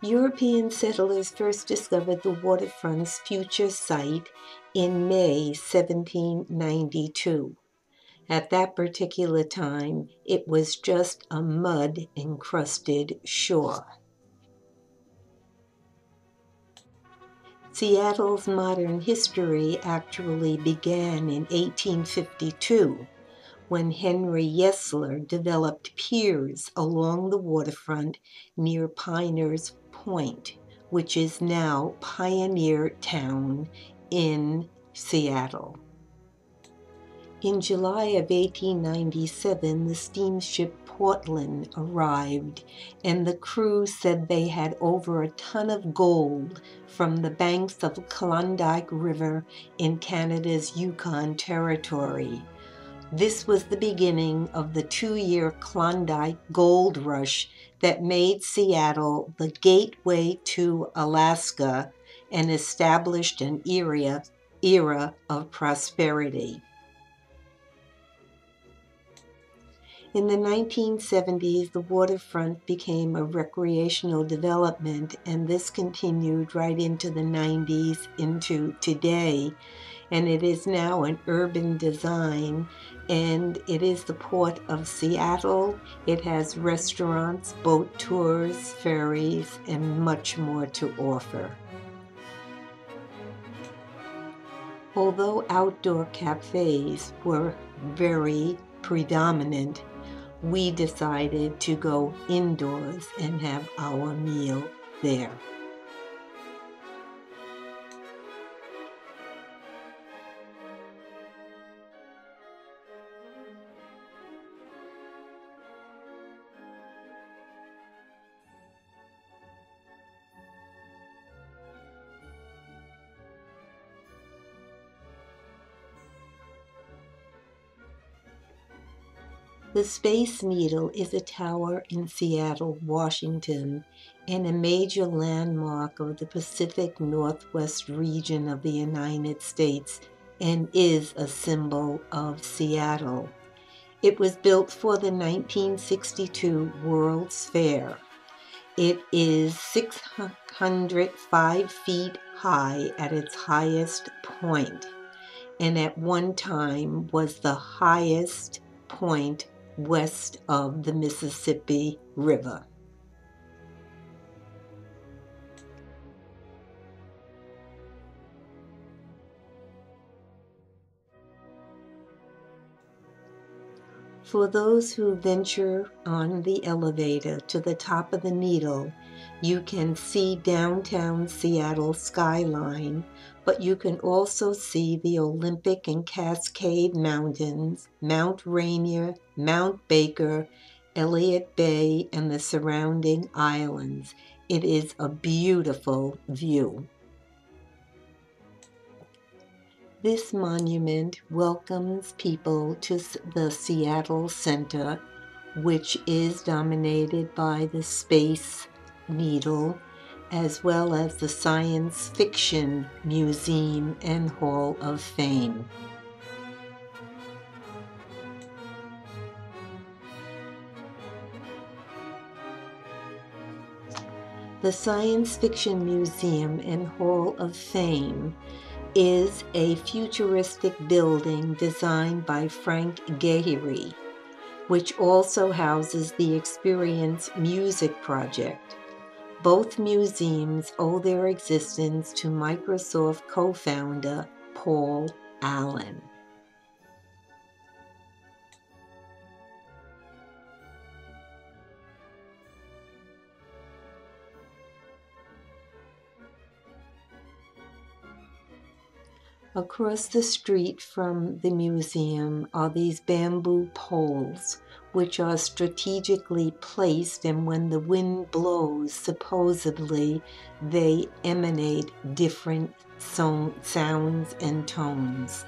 European settlers first discovered the waterfront's future site in May 1792. At that particular time, it was just a mud-encrusted shore. Seattle's modern history actually began in 1852, when Henry Yesler developed piers along the waterfront near Piners Point, which is now Pioneer Town in Seattle. In July of 1897, the steamship Portland arrived, and the crew said they had over a ton of gold from the banks of the Klondike River in Canada's Yukon Territory. This was the beginning of the 2-year Klondike gold rush that made Seattle the gateway to Alaska and established an era of prosperity. In the 1970s, the waterfront became a recreational development, and this continued right into the 90s into today. And it is now an urban design, and it is the Port of Seattle. It has restaurants, boat tours, ferries, and much more to offer. Although outdoor cafes were very predominant, we decided to go indoors and have our meal there. The Space Needle is a tower in Seattle, Washington, and a major landmark of the Pacific Northwest region of the United States, and is a symbol of Seattle. It was built for the 1962 World's Fair. It is 605 feet high at its highest point, and at one time was the highest point west of the Mississippi River. For those who venture on the elevator to the top of the Needle, you can see downtown Seattle skyline, but you can also see the Olympic and Cascade Mountains, Mount Rainier, Mount Baker, Elliott Bay, and the surrounding islands. It is a beautiful view. This monument welcomes people to the Seattle Center, which is dominated by the Space Needle, as well as the Science Fiction Museum and Hall of Fame. The Science Fiction Museum and Hall of Fame is a futuristic building designed by Frank Gehry, which also houses the Experience Music Project. Both museums owe their existence to Microsoft co-founder Paul Allen. Across the street from the museum are these bamboo poles, which are strategically placed, and when the wind blows, supposedly, they emanate different sounds and tones.